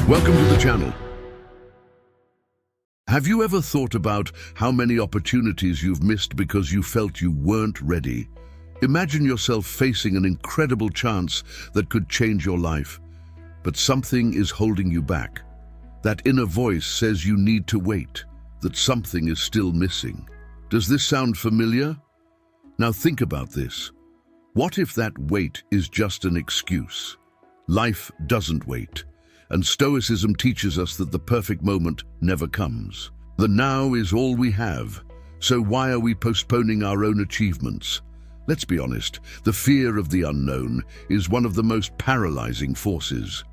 Welcome to the channel. Have you ever thought about how many opportunities you've missed because you felt you weren't ready? Imagine yourself facing an incredible chance that could change your life, but something is holding you back. That inner voice says you need to wait, that something is still missing. Does this sound familiar? Now think about this. What if that wait is just an excuse? Life doesn't wait, and Stoicism teaches us that the perfect moment never comes. The now is all we have, so why are we postponing our own achievements? Let's be honest, the fear of the unknown is one of the most paralyzing forces.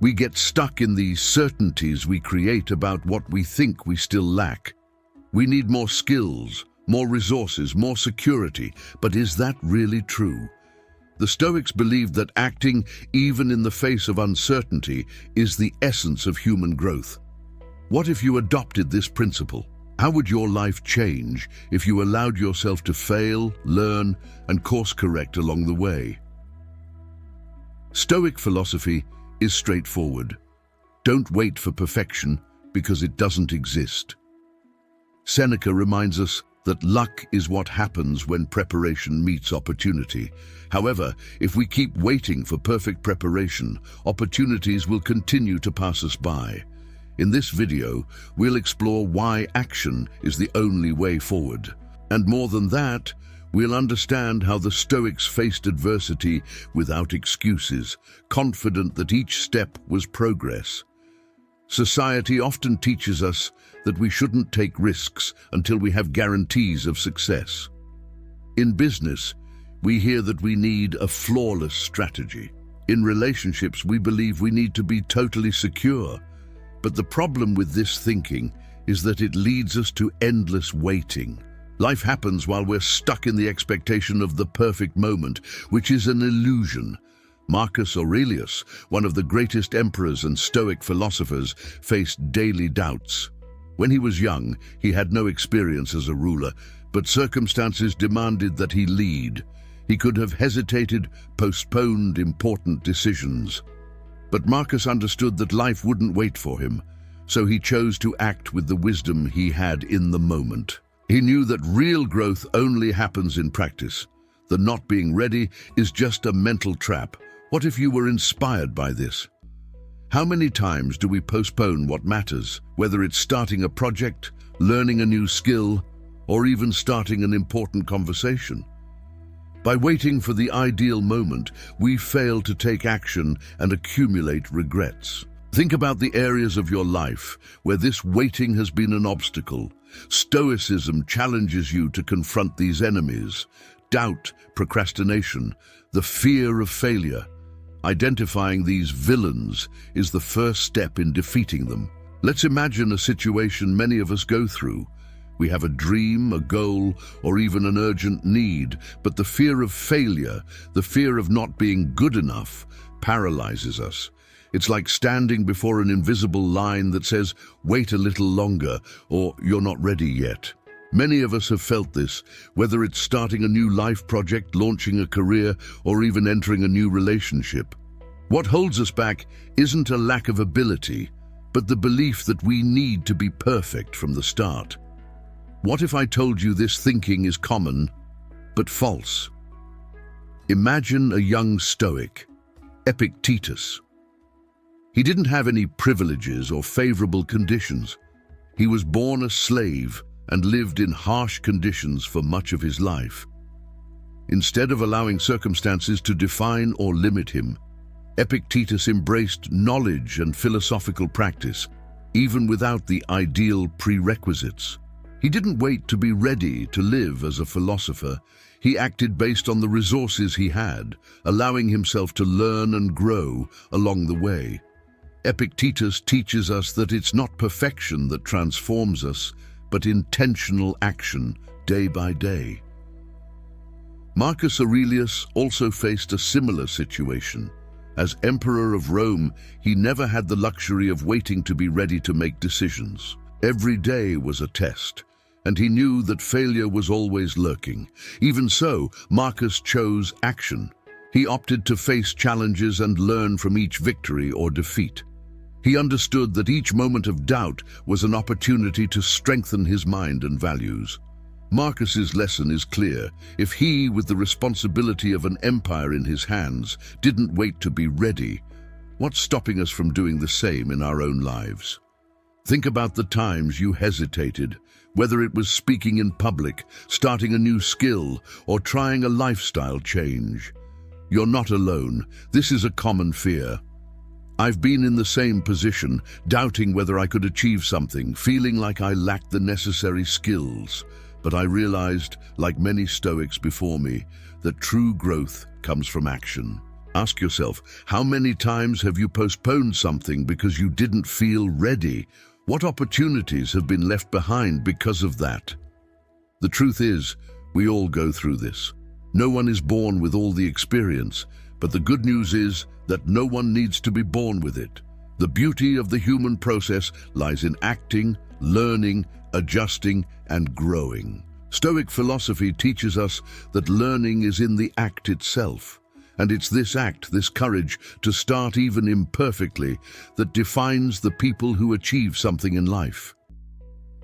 We get stuck in the certainties we create about what we think we still lack. We need more skills, more resources, more security, but is that really true? The Stoics believed that acting, even in the face of uncertainty, is the essence of human growth. What if you adopted this principle? How would your life change if you allowed yourself to fail, learn, and course-correct along the way? Stoic philosophy is straightforward. Don't wait for perfection because it doesn't exist. Seneca reminds us that luck is what happens when preparation meets opportunity. However, if we keep waiting for perfect preparation, opportunities will continue to pass us by. In this video, we'll explore why action is the only way forward. And more than that, we'll understand how the Stoics faced adversity without excuses, confident that each step was progress. Society often teaches us that we shouldn't take risks until we have guarantees of success. In business, we hear that we need a flawless strategy. In relationships, we believe we need to be totally secure. But the problem with this thinking is that it leads us to endless waiting. Life happens while we're stuck in the expectation of the perfect moment, which is an illusion. Marcus Aurelius, one of the greatest emperors and Stoic philosophers, faced daily doubts. When he was young, he had no experience as a ruler, but circumstances demanded that he lead. He could have hesitated, postponed important decisions. But Marcus understood that life wouldn't wait for him, so he chose to act with the wisdom he had in the moment. He knew that real growth only happens in practice. The not being ready is just a mental trap. What if you were inspired by this? How many times do we postpone what matters, whether it's starting a project, learning a new skill, or even starting an important conversation? By waiting for the ideal moment, we fail to take action and accumulate regrets. Think about the areas of your life where this waiting has been an obstacle. Stoicism challenges you to confront these enemies: doubt, procrastination, the fear of failure. Identifying these villains is the first step in defeating them. Let's imagine a situation many of us go through. We have a dream, a goal, or even an urgent need, but the fear of failure, the fear of not being good enough, paralyzes us. It's like standing before an invisible line that says, "Wait a little longer," or "You're not ready yet." Many of us have felt this, whether it's starting a new life project, launching a career, or even entering a new relationship. What holds us back isn't a lack of ability, but the belief that we need to be perfect from the start. What if I told you this thinking is common, but false? Imagine a young Stoic, Epictetus. He didn't have any privileges or favorable conditions. He was born a slave and lived in harsh conditions for much of his life. Instead of allowing circumstances to define or limit him, Epictetus embraced knowledge and philosophical practice, even without the ideal prerequisites. He didn't wait to be ready to live as a philosopher. He acted based on the resources he had, allowing himself to learn and grow along the way. Epictetus teaches us that it's not perfection that transforms us, but intentional action day by day. Marcus Aurelius also faced a similar situation. As Emperor of Rome, he never had the luxury of waiting to be ready to make decisions. Every day was a test, and he knew that failure was always lurking. Even so, Marcus chose action. He opted to face challenges and learn from each victory or defeat. He understood that each moment of doubt was an opportunity to strengthen his mind and values. Marcus's lesson is clear. If he, with the responsibility of an empire in his hands, didn't wait to be ready, what's stopping us from doing the same in our own lives? Think about the times you hesitated, whether it was speaking in public, starting a new skill, or trying a lifestyle change. You're not alone. This is a common fear. I've been in the same position, doubting whether I could achieve something, feeling like I lacked the necessary skills. But I realized, like many Stoics before me, that true growth comes from action. Ask yourself, how many times have you postponed something because you didn't feel ready? What opportunities have been left behind because of that? The truth is, we all go through this. No one is born with all the experience, but the good news is that no one needs to be born with it. The beauty of the human process lies in acting, learning, adjusting, and growing. Stoic philosophy teaches us that learning is in the act itself. And it's this act, this courage to start even imperfectly, that defines the people who achieve something in life.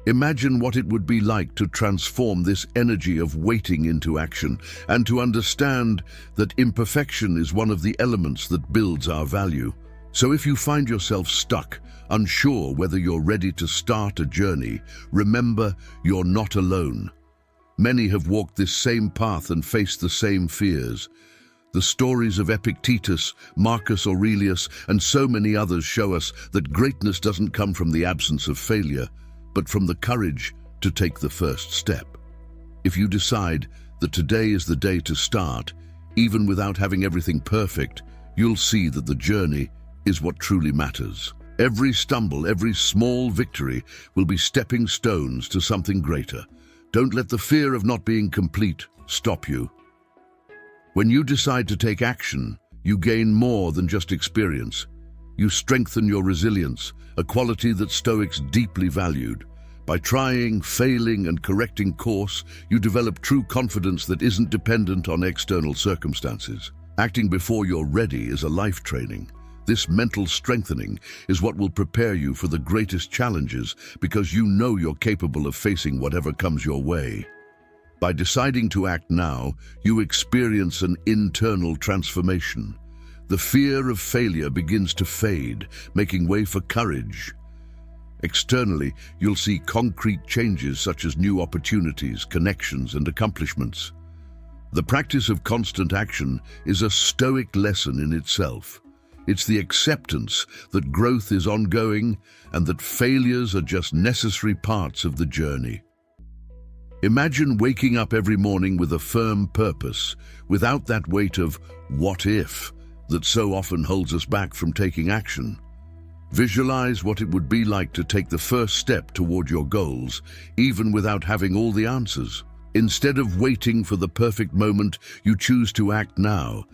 Imagine what it would be like to transform this energy of waiting into action, and to understand that imperfection is one of the elements that builds our value. So if you find yourself stuck, unsure whether you're ready to start a journey, remember, you're not alone. Many have walked this same path and faced the same fears. The stories of Epictetus, Marcus Aurelius, and so many others show us that greatness doesn't come from the absence of failure, but from the courage to take the first step. If you decide that today is the day to start, even without having everything perfect, you'll see that the journey is what truly matters. Every stumble, every small victory will be stepping stones to something greater. Don't let the fear of not being complete stop you. When you decide to take action, you gain more than just experience. You strengthen your resilience, a quality that Stoics deeply valued. By trying, failing, and correcting course, you develop true confidence that isn't dependent on external circumstances. Acting before you're ready is a life training. This mental strengthening is what will prepare you for the greatest challenges, because you know you're capable of facing whatever comes your way. By deciding to act now, you experience an internal transformation. The fear of failure begins to fade, making way for courage. Externally, you'll see concrete changes such as new opportunities, connections, and accomplishments. The practice of constant action is a Stoic lesson in itself. It's the acceptance that growth is ongoing and that failures are just necessary parts of the journey. Imagine waking up every morning with a firm purpose, without that weight of "what if" that so often holds us back from taking action. Visualize what it would be like to take the first step toward your goals, even without having all the answers. Instead of waiting for the perfect moment, you choose to act now,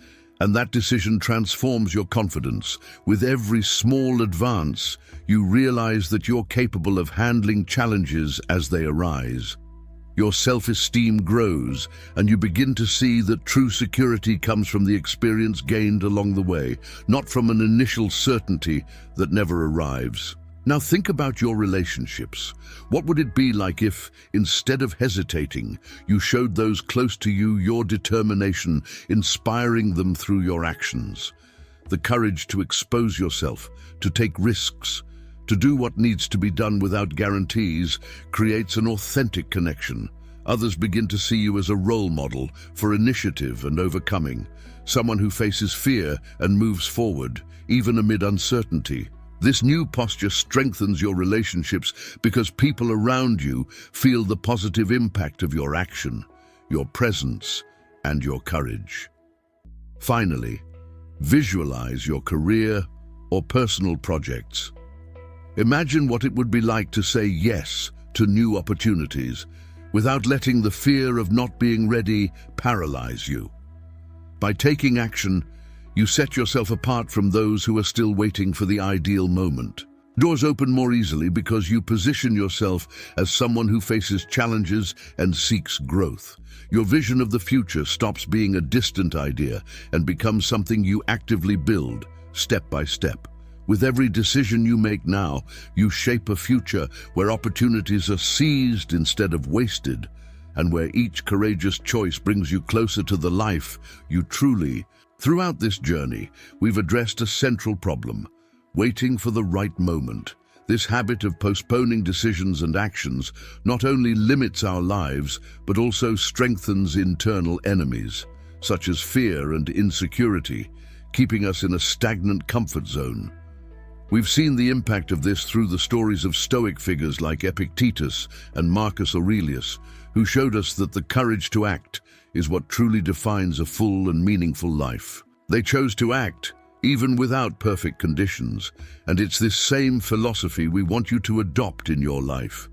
and that decision transforms your confidence. With every small advance, you realize that you're capable of handling challenges as they arise. Your self-esteem grows, and you begin to see that true security comes from the experience gained along the way, not from an initial certainty that never arrives. Now think about your relationships. What would it be like if, instead of hesitating, you showed those close to you your determination, inspiring them through your actions? The courage to expose yourself, to take risks, to do what needs to be done without guarantees, creates an authentic connection. Others begin to see you as a role model for initiative and overcoming, someone who faces fear and moves forward, even amid uncertainty. This new posture strengthens your relationships because people around you feel the positive impact of your action, your presence, and your courage. Finally, visualize your career or personal projects. Imagine what it would be like to say yes to new opportunities without letting the fear of not being ready paralyze you. By taking action, you set yourself apart from those who are still waiting for the ideal moment. Doors open more easily because you position yourself as someone who faces challenges and seeks growth. Your vision of the future stops being a distant idea and becomes something you actively build, step by step. With every decision you make now, you shape a future where opportunities are seized instead of wasted, and where each courageous choice brings you closer to the life you truly. Throughout this journey, we've addressed a central problem: waiting for the right moment. This habit of postponing decisions and actions not only limits our lives, but also strengthens internal enemies, such as fear and insecurity, keeping us in a stagnant comfort zone. We've seen the impact of this through the stories of Stoic figures like Epictetus and Marcus Aurelius, who showed us that the courage to act is what truly defines a full and meaningful life. They chose to act, even without perfect conditions, and it's this same philosophy we want you to adopt in your life.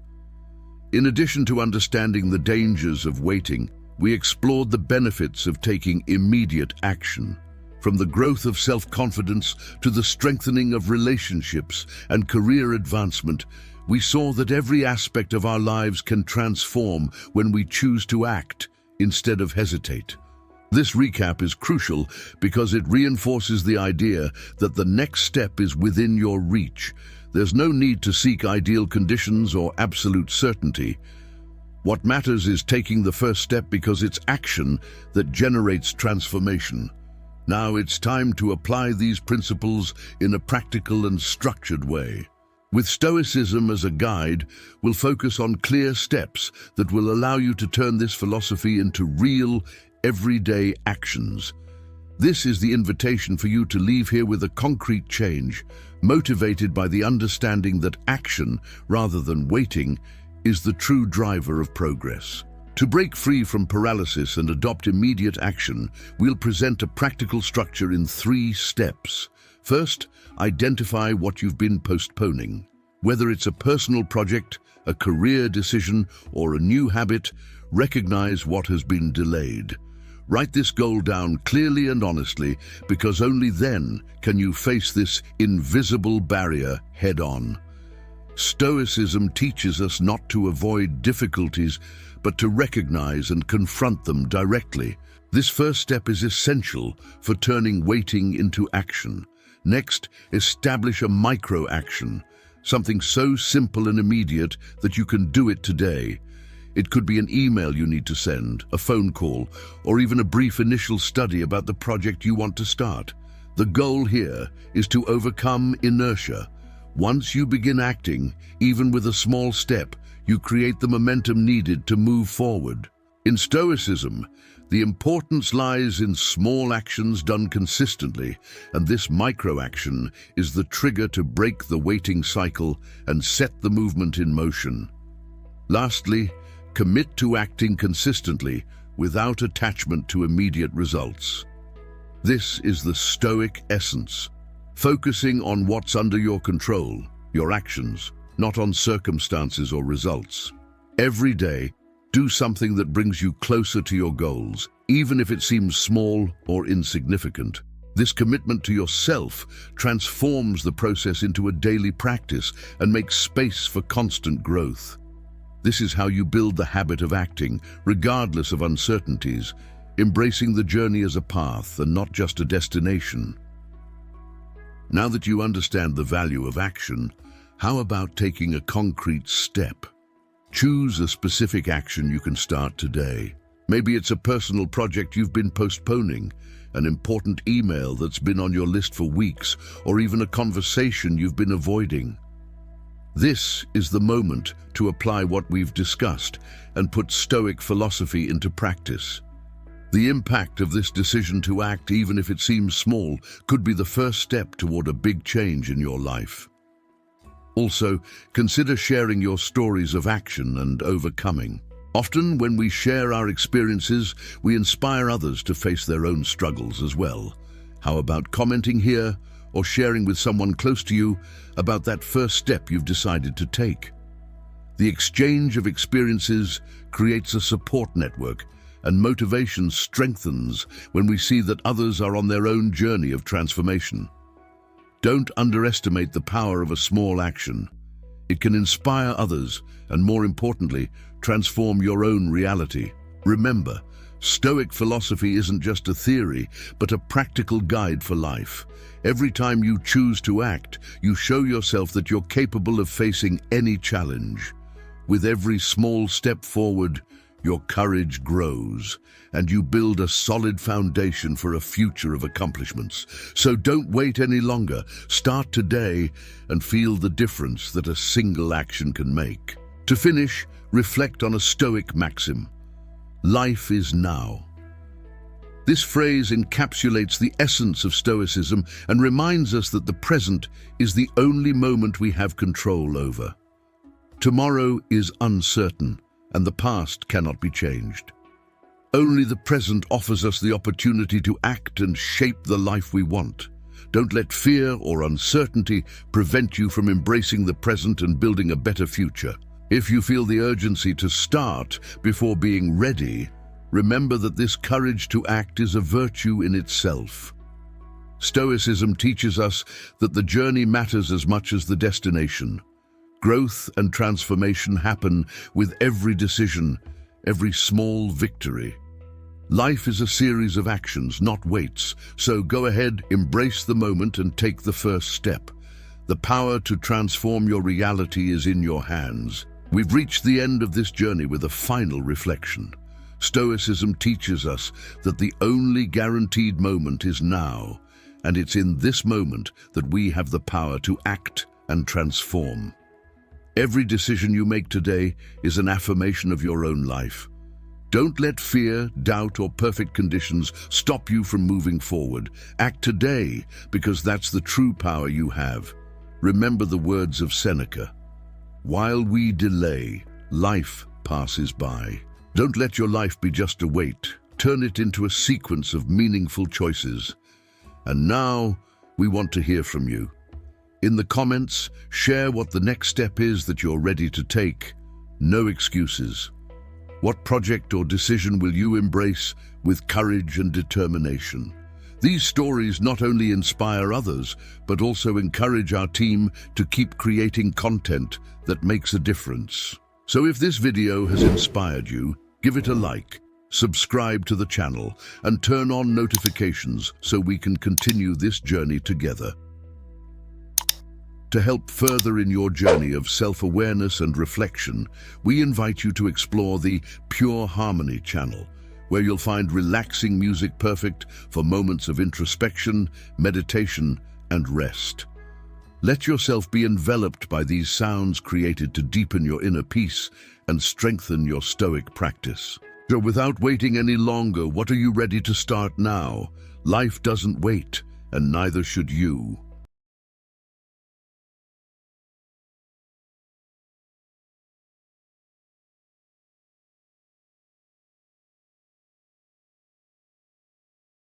In addition to understanding the dangers of waiting, we explored the benefits of taking immediate action. From the growth of self-confidence to the strengthening of relationships and career advancement, we saw that every aspect of our lives can transform when we choose to act instead of hesitate. This recap is crucial because it reinforces the idea that the next step is within your reach. There's no need to seek ideal conditions or absolute certainty. What matters is taking the first step, because it's action that generates transformation. Now it's time to apply these principles in a practical and structured way. With Stoicism as a guide, we'll focus on clear steps that will allow you to turn this philosophy into real, everyday actions. This is the invitation for you to leave here with a concrete change, motivated by the understanding that action, rather than waiting, is the true driver of progress. To break free from paralysis and adopt immediate action, we'll present a practical structure in 3 steps. First, identify what you've been postponing. Whether it's a personal project, a career decision, or a new habit, recognize what has been delayed. Write this goal down clearly and honestly, because only then can you face this invisible barrier head-on. Stoicism teaches us not to avoid difficulties, but to recognize and confront them directly. This first step is essential for turning waiting into action. Next, establish a micro-action, something so simple and immediate that you can do it today. It could be an email you need to send, a phone call, or even a brief initial study about the project you want to start. The goal here is to overcome inertia. Once you begin acting, even with a small step, you create the momentum needed to move forward. In Stoicism, the importance lies in small actions done consistently, and this micro-action is the trigger to break the waiting cycle and set the movement in motion. Lastly, commit to acting consistently without attachment to immediate results. This is the Stoic essence, focusing on what's under your control, your actions, not on circumstances or results. Every day, do something that brings you closer to your goals, even if it seems small or insignificant. This commitment to yourself transforms the process into a daily practice and makes space for constant growth. This is how you build the habit of acting, regardless of uncertainties, embracing the journey as a path and not just a destination. Now that you understand the value of action, how about taking a concrete step? Choose a specific action you can start today. Maybe it's a personal project you've been postponing, an important email that's been on your list for weeks, or even a conversation you've been avoiding. This is the moment to apply what we've discussed and put Stoic philosophy into practice. The impact of this decision to act, even if it seems small, could be the first step toward a big change in your life. Also, consider sharing your stories of action and overcoming. Often, when we share our experiences, we inspire others to face their own struggles as well. How about commenting here or sharing with someone close to you about that first step you've decided to take? The exchange of experiences creates a support network, and motivation strengthens when we see that others are on their own journey of transformation. Don't underestimate the power of a small action. It can inspire others and, more importantly, transform your own reality. Remember, Stoic philosophy isn't just a theory, but a practical guide for life. Every time you choose to act, you show yourself that you're capable of facing any challenge. With every small step forward, your courage grows, and you build a solid foundation for a future of accomplishments. So don't wait any longer. Start today and feel the difference that a single action can make. To finish, reflect on a Stoic maxim: life is now. This phrase encapsulates the essence of Stoicism and reminds us that the present is the only moment we have control over. Tomorrow is uncertain, and the past cannot be changed. Only the present offers us the opportunity to act and shape the life we want. Don't let fear or uncertainty prevent you from embracing the present and building a better future. If you feel the urgency to start before being ready, remember that this courage to act is a virtue in itself. Stoicism teaches us that the journey matters as much as the destination. Growth and transformation happen with every decision, every small victory. Life is a series of actions, not waits, so go ahead, embrace the moment and take the first step. The power to transform your reality is in your hands. We've reached the end of this journey with a final reflection. Stoicism teaches us that the only guaranteed moment is now, and it's in this moment that we have the power to act and transform. Every decision you make today is an affirmation of your own life. Don't let fear, doubt, or perfect conditions stop you from moving forward. Act today, because that's the true power you have. Remember the words of Seneca: "While we delay, life passes by." Don't let your life be just a wait. Turn it into a sequence of meaningful choices. And now, we want to hear from you. In the comments, share what the next step is that you're ready to take. No excuses. What project or decision will you embrace with courage and determination? These stories not only inspire others, but also encourage our team to keep creating content that makes a difference. So if this video has inspired you, give it a like, subscribe to the channel, and turn on notifications so we can continue this journey together. To help further in your journey of self-awareness and reflection, we invite you to explore the Pure Harmony channel, where you'll find relaxing music perfect for moments of introspection, meditation, and rest. Let yourself be enveloped by these sounds created to deepen your inner peace and strengthen your Stoic practice. So without waiting any longer, what are you ready to start now? Life doesn't wait, and neither should you.